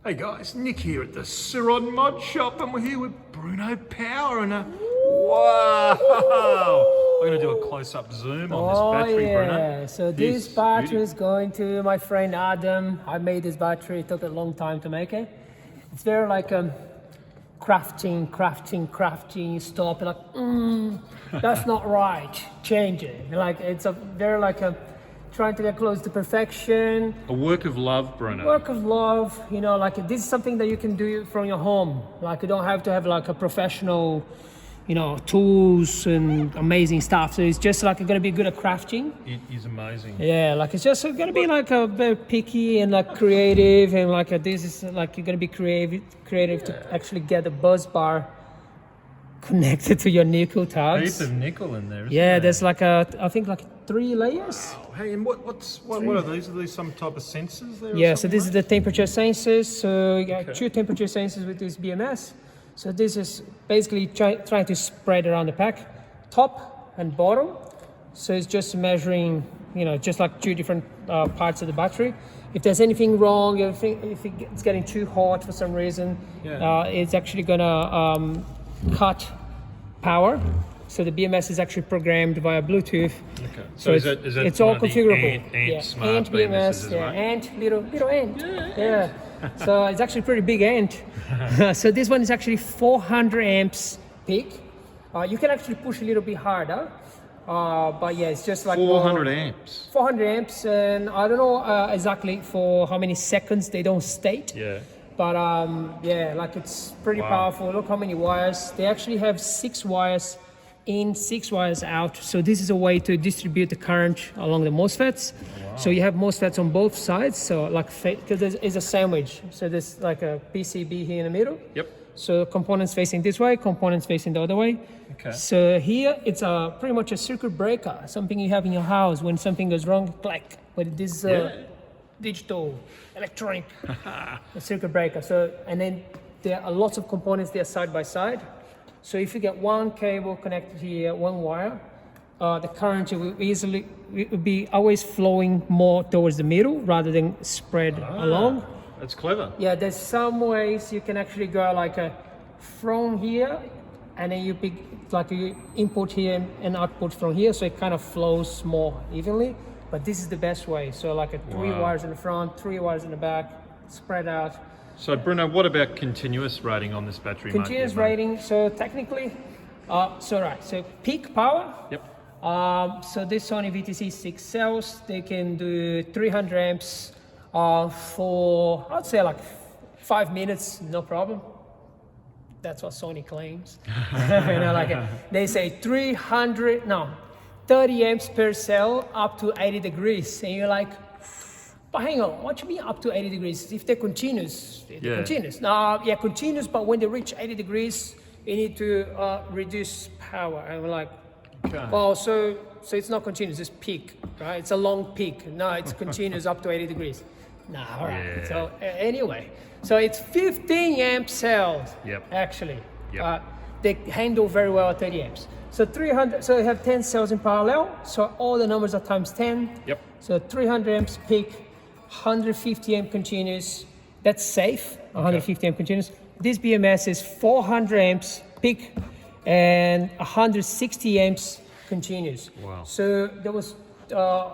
Hey guys, Nick here at the SurRon mod shop, and we're here with Bruno POWEEER and wow! We're gonna do a close-up zoom on this battery, Bruno. So this battery is going to my friend Adam. I made this battery, it took a long time to make it. It's very like crafting, stop, like, that's not right, change it. Like it's a very like trying to get close to perfection. A work of love, Bruno. Work of love, you know, like this is something that you can do from your home. Like you don't have to have like a professional, you know, tools and amazing stuff. So it's just like gonna be good at crafting. It is amazing. Yeah, like it's just gonna be like a very picky and like creative, and like this is like you're gonna be creative to actually get the buzz bar connected to your nickel tags. Heap of nickel in there. Yeah, there's like I think like 3 layers. Wow. Hey, and what are these? Are these some type of sensors there? Yeah, so this is the temperature sensors. So you got 2 temperature sensors with this BMS. So this is basically trying to spread around the pack, top and bottom. So it's just measuring, you know, just like 2 different parts of the battery. If there's anything wrong, if it's getting too hot for some reason, it's actually gonna cut power. So the BMS is actually programmed via Bluetooth. Okay. So is that it's all configurable. Ant smart Ant BMS, right? Ant, little Ant. Yeah. So it's actually pretty big Ant. So this one is actually 400 amps peak. You can actually push a little bit harder. But yeah, it's just like 400 amps. 400 amps, and I don't know exactly for how many seconds, they don't state. Yeah. But yeah, like it's pretty powerful. Look how many wires. They actually have 6 wires in, 6 wires out. So this is a way to distribute the current along the MOSFETs. Wow. So you have MOSFETs on both sides. So like, because there's a sandwich. So there's like a PCB here in the middle. Yep. So components facing this way, components facing the other way. Okay. So here it's pretty much a circuit breaker, something you have in your house when something goes wrong, click. But this digital, electronic circuit breaker. So, and then there are lots of components there side by side. So if you get one cable connected here, one wire, the current will be always flowing more towards the middle rather than spread along. That's clever. Yeah, there's some ways you can actually go like from here, and then you pick like you input here and output from here, so it kind of flows more evenly. But this is the best way. So like 3 wires in the front, 3 wires in the back, spread out. So Bruno, what about continuous rating on this battery? Continuous rating. So technically, so peak power. Yep. So this Sony VTC6 cells, they can do 300 amps for, I'd say like 5 minutes, no problem. That's what Sony claims. You know, like they say 30 amps per cell up to 80 degrees. And you're like, but hang on, what you mean up to 80 degrees? If they're continuous, continuous. Now, yeah, continuous, but when they reach 80 degrees, you need to reduce power. And we're like, well, so it's not continuous, it's peak, right? It's a long peak. No, it's continuous up to 80 degrees. Nah, all right. Yeah. So anyway, so it's 15 amp cells, actually. Yep. They handle very well at 30 amps. So 300, so you have 10 cells in parallel. So all the numbers are times 10. Yep. So 300 amps peak, 150 amp continuous. That's safe, 150 amp continuous. This BMS is 400 amps peak and 160 amps continuous. Wow. So there was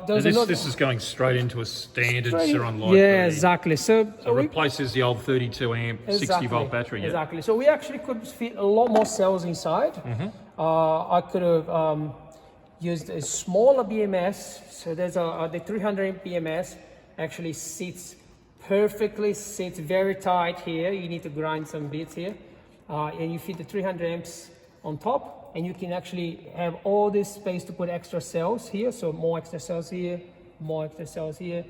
this is going straight into a standard SurRon light. Yeah, exactly. So it replaces the old 32 amp, 60 volt battery. Yeah? Exactly. So we actually could fit a lot more cells inside. I could have used a smaller BMS. So there's the 300 amp BMS actually sits perfectly, sits very tight here. You need to grind some bits here. And you fit the 300 amps on top. And you can actually have all this space to put extra cells here. So more extra cells here, more extra cells here.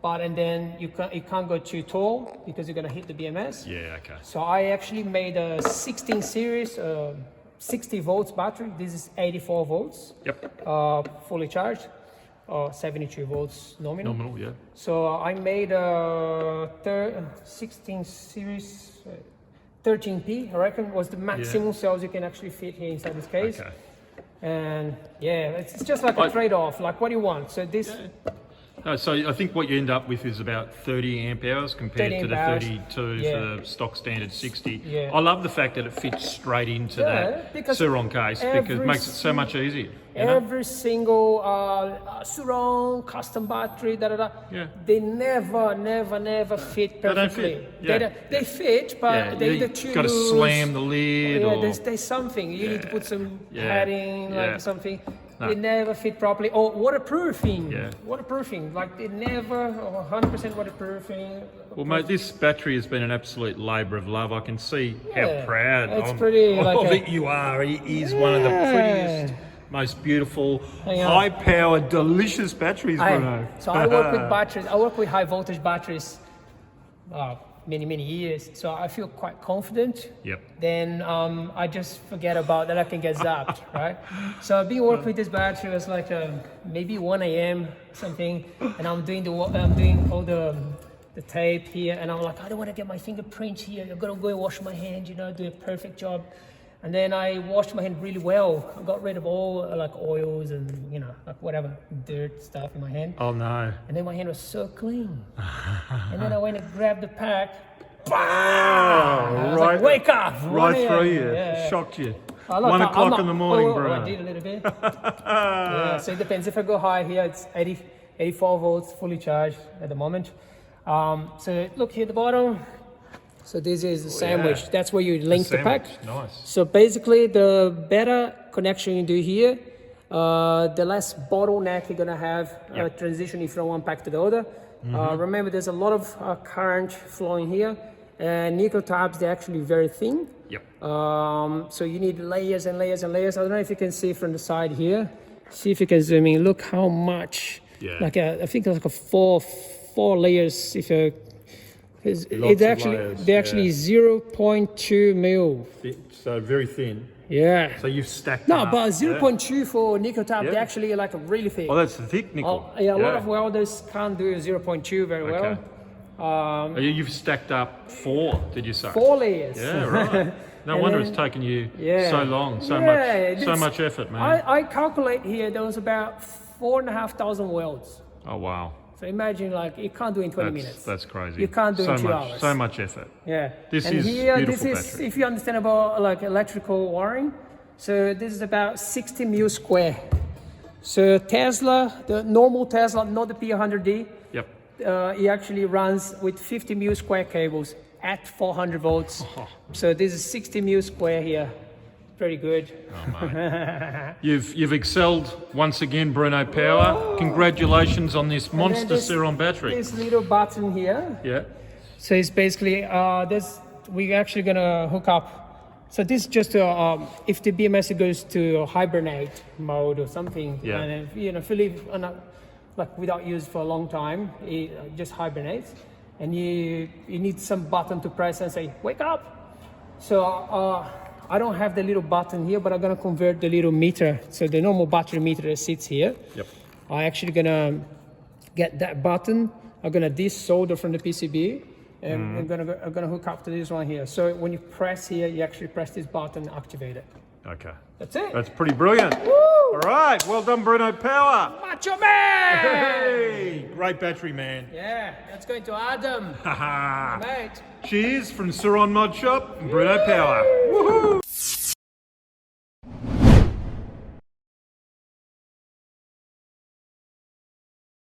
And then you can't go too tall because you're gonna hit the BMS. Yeah, okay. So I actually made a 16 series, 60 volts battery. This is 84 volts. Yep. Fully charged, 72 volts nominal. Nominal, yeah. So I made a 16 series, 13P, I reckon, was the maximum cells you can actually fit here inside this case. Okay. And yeah, it's just like a trade-off. Like, what do you want? So this, So I think what you end up with is about 30 amp hours compared 30 to the amp hours. 32 Yeah. for the stock standard 60. Yeah. I love the fact that it fits straight into that because SurRon case because it makes it so much easier. You know? Every single SurRon custom battery, Yeah. they never fit perfectly. They don't fit. Yeah. They fit, but they either too got to loose. slam the lid. Yeah, or, there's something. You need to put some Yeah. padding, like Yeah. something. No. They never fit properly. Or waterproofing. Yeah. Waterproofing. Like they never, 100% waterproofing. Well, mate, this battery has been an absolute labour of love. I can see how Yeah. proud It's of, pretty, like of a- it you are. He is one of the prettiest, most beautiful, Hang on. high-powered, delicious batteries, Bruno. So I work with batteries. I work with high voltage batteries many years. So I feel quite confident. Yep. Then I just forget about that I can get zapped, right? So I've been working with this battery. It was like maybe 1 a.m. something, and I'm doing all the tape here, and I'm like, I don't want to get my fingerprint here. I'm gonna go and wash my hand, do a perfect job. And then I washed my hand really well. I got rid of all like oils and like whatever dirt stuff in my hand. Oh no! And then my hand was so clean. And then I went and grabbed the pack. Wow! was like, wake up! Right 1 through a.m. you. Yeah. Shocked you. Oh, look, 1 I'm o'clock not- in the morning, Bruno. I did a little bit. Yeah, so it depends. If I go high here, it's 84 volts, fully charged at the moment. So look here at the bottom. So this is the sandwich. yeah. That's where you link the pack. Nice. So basically, the better connection you do here, the less bottleneck you're gonna have transitioning from one pack to the other. Remember, there's a lot of current flowing here, and nickel tabs, they're actually very thin. Yep. So you need layers and layers and layers. I don't know if you can see from the side here. See if you can zoom in. Look how much. Yeah. I think it's like a four layers. If you, it's Lots of actually layers, they're actually 0.2 mil. So very thin. Yeah. So you've stacked No, up. but 0.2 for nickel tab, Yeah. they're actually like really thick. Oh, that's the thick nickel. A lot of welders can't do 0.2 very Okay. well. You've stacked up 4, did you say? 4 layers. Yeah, right. No And wonder then- it's taken you Yeah. so long, so Yeah, much effort, man. I calculate here there was about 4,500 welds. Oh wow, So imagine like you can't do it in 20 minutes. that's crazy. You can't do it so in 2 much, hours. So much effort. Yeah. This and is here, beautiful this is battery. if you understand about like electrical wiring. So this is about 60 mil square. So Tesla, the normal Tesla, not the P100D, Yep. it actually runs with 50 mil square cables at 400 volts. Oh. So this is 60 mil square here. Pretty good. Oh, mate. You've excelled once again, Bruno Power. Congratulations on this monster this- SurRon battery. This little button here. Yeah. So it's basically we're actually gonna hook up. So this is just if the BMS goes to hibernate mode or something, Yeah. and if you leave like without use for a long time, it just hibernates, and you need some button to press and say wake up. So I don't have the little button here, but I'm gonna convert the little meter. So the normal battery meter that sits here. Yep. I'm actually gonna get that button. I'm gonna desolder from the PCB, and I'm gonna hook up to this one here. So when you press here, you actually press this button, activate it. Okay. That's it. That's pretty brilliant. Woo! All right. Well done, Bruno Power. Macho man! Hey, great battery, man. Yeah, that's going to Adam, Haha. mate. Cheers from SurRon Mod Shop and Bruno Power. Woohoo!